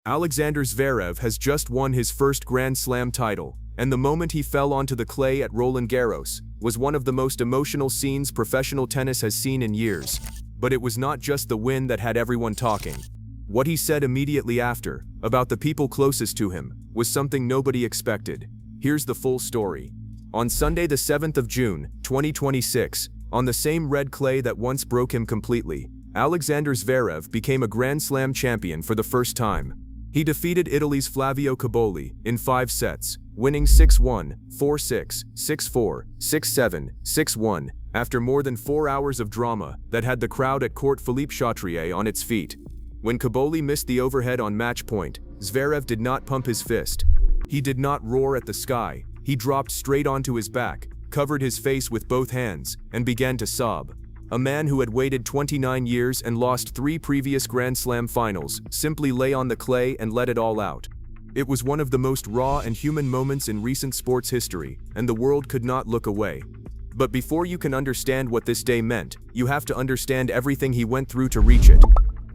Alexander Zverev has just won his first Grand Slam title, and the moment he fell onto the clay at Roland Garros was one of the most emotional scenes professional tennis has seen in years. But it was not just the win that had everyone talking. What he said immediately after, about the people closest to him, was something nobody expected. Here's the full story. On Sunday the 7th of June, 2026, on the same red clay that once broke him completely, Alexander Zverev became a Grand Slam champion for the first time. He defeated Italy's Flavio Cobolli in 5 sets, winning 6-1, 4-6, 6-4, 6-7, 6-1, after more than 4 hours of drama that had the crowd at Court Philippe Chatrier on its feet. When Cobolli missed the overhead on match point, Zverev did not pump his fist. He did not roar at the sky. He dropped straight onto his back, covered his face with both hands, and began to sob. A man who had waited 29 years and lost 3 previous Grand Slam finals simply lay on the clay and let it all out. It was one of the most raw and human moments in recent sports history, and the world could not look away. But before you can understand what this day meant, you have to understand everything he went through to reach it.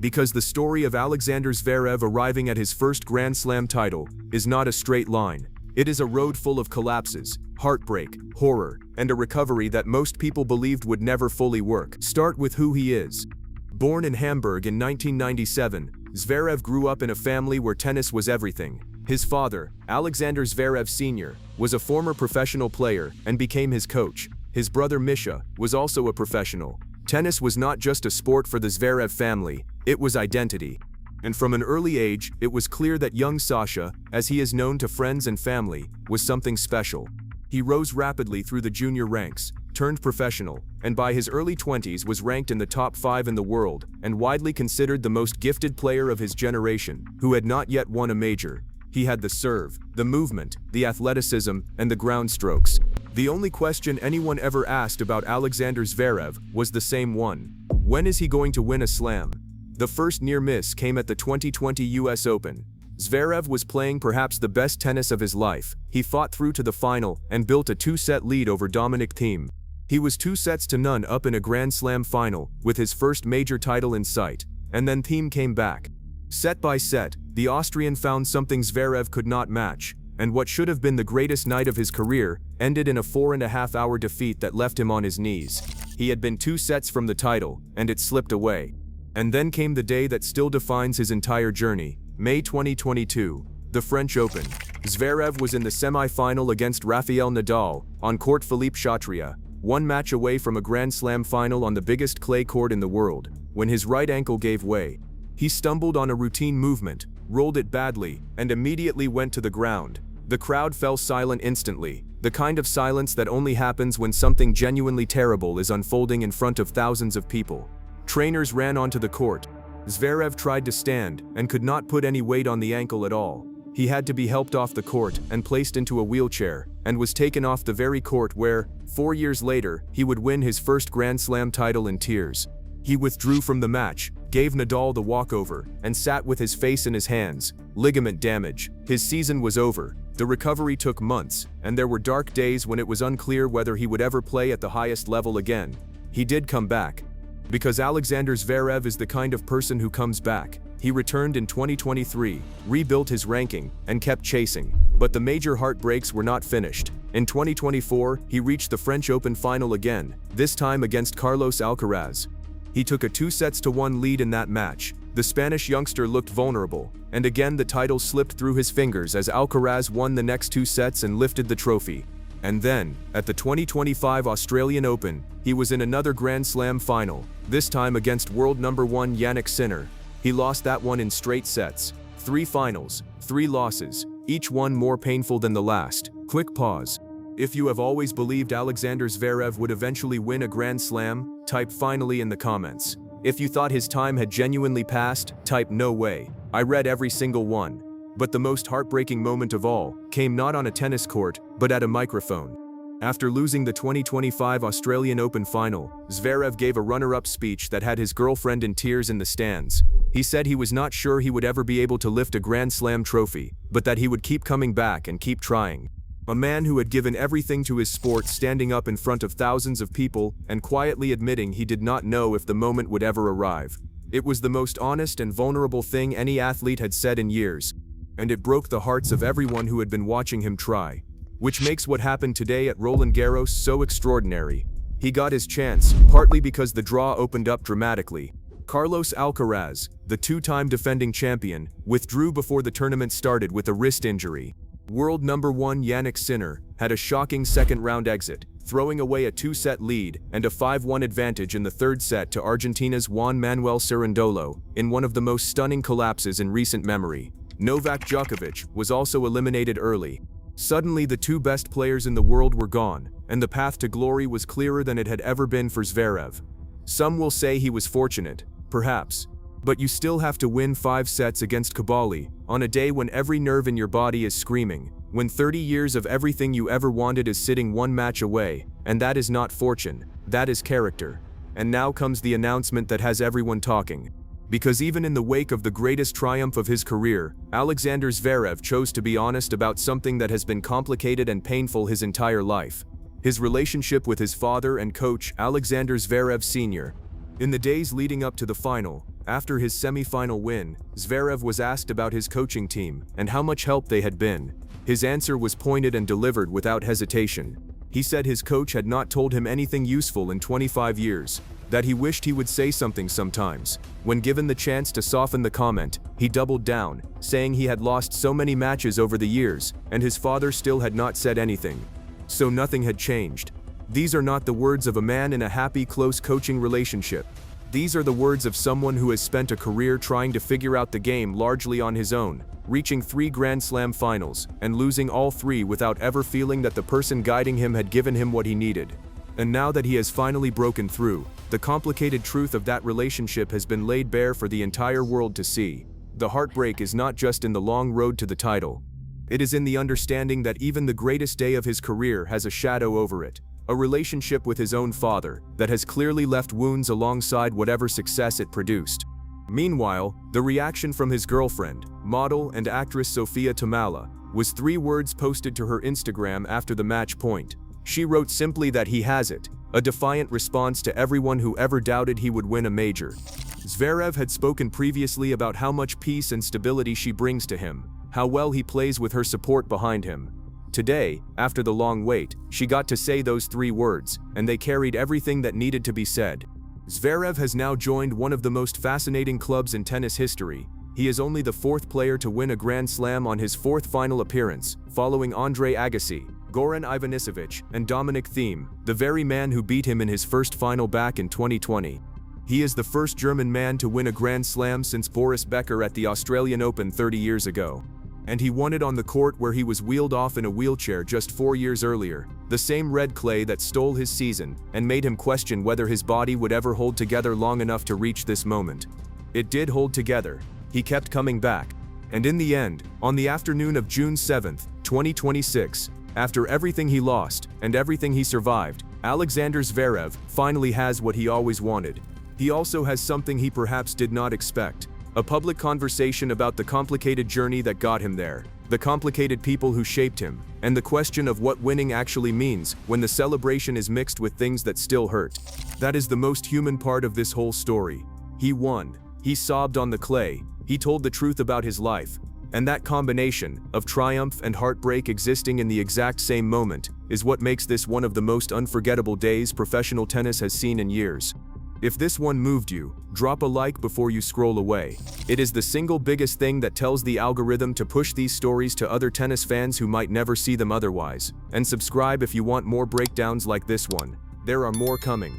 Because the story of Alexander Zverev arriving at his first Grand Slam title is not a straight line. It is a road full of collapses, heartbreak, horror, and a recovery that most people believed would never fully work. Start with who he is. Born in Hamburg in 1997, Zverev grew up in a family where tennis was everything. His father, Alexander Zverev Sr., was a former professional player and became his coach. His brother Misha was also a professional. Tennis was not just a sport for the Zverev family, it was identity. And from an early age, it was clear that young Sasha, as he is known to friends and family, was something special. He rose rapidly through the junior ranks, turned professional, and by his early 20s was ranked in the top 5 in the world, and widely considered the most gifted player of his generation, who had not yet won a major. He had the serve, the movement, the athleticism, and the ground strokes. The only question anyone ever asked about Alexander Zverev was the same one. When is he going to win a slam? The first near miss came at the 2020 US Open. Zverev was playing perhaps the best tennis of his life. He fought through to the final and built a 2-set lead over Dominic Thiem. He was 2-0 up in a Grand Slam final, with his first major title in sight, and then Thiem came back. Set by set, the Austrian found something Zverev could not match, and what should have been the greatest night of his career ended in a 4.5-hour defeat that left him on his knees. He had been 2 sets from the title, and it slipped away. And then came the day that still defines his entire journey, May 2022, the French Open. Zverev was in the semi-final against Rafael Nadal on Court Philippe Chatrier, 1 match away from a Grand Slam final on the biggest clay court in the world, when his right ankle gave way. He stumbled on a routine movement, rolled it badly, and immediately went to the ground. The crowd fell silent instantly, the kind of silence that only happens when something genuinely terrible is unfolding in front of thousands of people. Trainers ran onto the court. Zverev tried to stand and could not put any weight on the ankle at all. He had to be helped off the court and placed into a wheelchair, and was taken off the very court where, 4 years later, he would win his first Grand Slam title in tears. He withdrew from the match, gave Nadal the walkover, and sat with his face in his hands. Ligament damage. His season was over. The recovery took months, and there were dark days when it was unclear whether he would ever play at the highest level again. He did come back. Because Alexander Zverev is the kind of person who comes back. He returned in 2023, rebuilt his ranking, and kept chasing. But the major heartbreaks were not finished. In 2024, he reached the French Open final again, this time against Carlos Alcaraz. He took a 2-1 lead in that match. The Spanish youngster looked vulnerable, and again the title slipped through his fingers as Alcaraz won the next 2 sets and lifted the trophy. And then, at the 2025 Australian Open, he was in another Grand Slam final, this time against world number 1 Jannik Sinner. He lost that one in straight sets. 3 finals, 3 losses, each one more painful than the last. Quick pause. If you have always believed Alexander Zverev would eventually win a Grand Slam, type finally in the comments. If you thought his time had genuinely passed, type no way. I read every single one. But the most heartbreaking moment of all came not on a tennis court, but at a microphone. After losing the 2025 Australian Open final, Zverev gave a runner-up speech that had his girlfriend in tears in the stands. He said he was not sure he would ever be able to lift a Grand Slam trophy, but that he would keep coming back and keep trying. A man who had given everything to his sport, standing up in front of thousands of people and quietly admitting he did not know if the moment would ever arrive. It was the most honest and vulnerable thing any athlete had said in years, and it broke the hearts of everyone who had been watching him try. Which makes what happened today at Roland Garros so extraordinary. He got his chance, partly because the draw opened up dramatically. Carlos Alcaraz, the two-time defending champion, withdrew before the tournament started with a wrist injury. World number 1 Jannik Sinner had a shocking second-round exit, throwing away a 2-set lead and a 5-1 advantage in the third set to Argentina's Juan Manuel Cerundolo in one of the most stunning collapses in recent memory. Novak Djokovic was also eliminated early. Suddenly, the two best players in the world were gone, and the path to glory was clearer than it had ever been for Zverev. Some will say he was fortunate, perhaps. But you still have to win 5 sets against Kabali, on a day when every nerve in your body is screaming, when 30 years of everything you ever wanted is sitting one match away, and that is not fortune, that is character. And now comes the announcement that has everyone talking. Because even in the wake of the greatest triumph of his career, Alexander Zverev chose to be honest about something that has been complicated and painful his entire life. His relationship with his father and coach, Alexander Zverev Sr. In the days leading up to the final, after his semi-final win, Zverev was asked about his coaching team and how much help they had been. His answer was pointed and delivered without hesitation. He said his coach had not told him anything useful in 25 years, that he wished he would say something sometimes. When given the chance to soften the comment, he doubled down, saying he had lost so many matches over the years, and his father still had not said anything. So nothing had changed. These are not the words of a man in a happy, close coaching relationship. These are the words of someone who has spent a career trying to figure out the game largely on his own, reaching 3 Grand Slam finals, and losing all 3 without ever feeling that the person guiding him had given him what he needed. And now that he has finally broken through, the complicated truth of that relationship has been laid bare for the entire world to see. The heartbreak is not just in the long road to the title. It is in the understanding that even the greatest day of his career has a shadow over it. A relationship with his own father that has clearly left wounds alongside whatever success it produced. Meanwhile, the reaction from his girlfriend, model and actress Sofia Tamala, was 3 words posted to her Instagram after the match point. She wrote simply that he has it, a defiant response to everyone who ever doubted he would win a major. Zverev had spoken previously about how much peace and stability she brings to him, how well he plays with her support behind him. Today, after the long wait, she got to say those 3 words, and they carried everything that needed to be said. Zverev has now joined one of the most fascinating clubs in tennis history. He is only the 4th player to win a Grand Slam on his 4th final appearance, following Andre Agassi, Goran Ivanisevic, and Dominic Thiem, the very man who beat him in his first final back in 2020. He is the first German man to win a Grand Slam since Boris Becker at the Australian Open 30 years ago. And he won it on the court where he was wheeled off in a wheelchair just 4 years earlier, the same red clay that stole his season and made him question whether his body would ever hold together long enough to reach this moment. It did hold together. He kept coming back. And in the end, on the afternoon of June 7, 2026, after everything he lost and everything he survived, Alexander Zverev finally has what he always wanted. He also has something he perhaps did not expect. A public conversation about the complicated journey that got him there, the complicated people who shaped him, and the question of what winning actually means when the celebration is mixed with things that still hurt. That is the most human part of this whole story. He won. He sobbed on the clay. He told the truth about his life. And that combination of triumph and heartbreak existing in the exact same moment is what makes this one of the most unforgettable days professional tennis has seen in years. If this one moved you, drop a like before you scroll away. It is the single biggest thing that tells the algorithm to push these stories to other tennis fans who might never see them otherwise. And subscribe if you want more breakdowns like this one. There are more coming.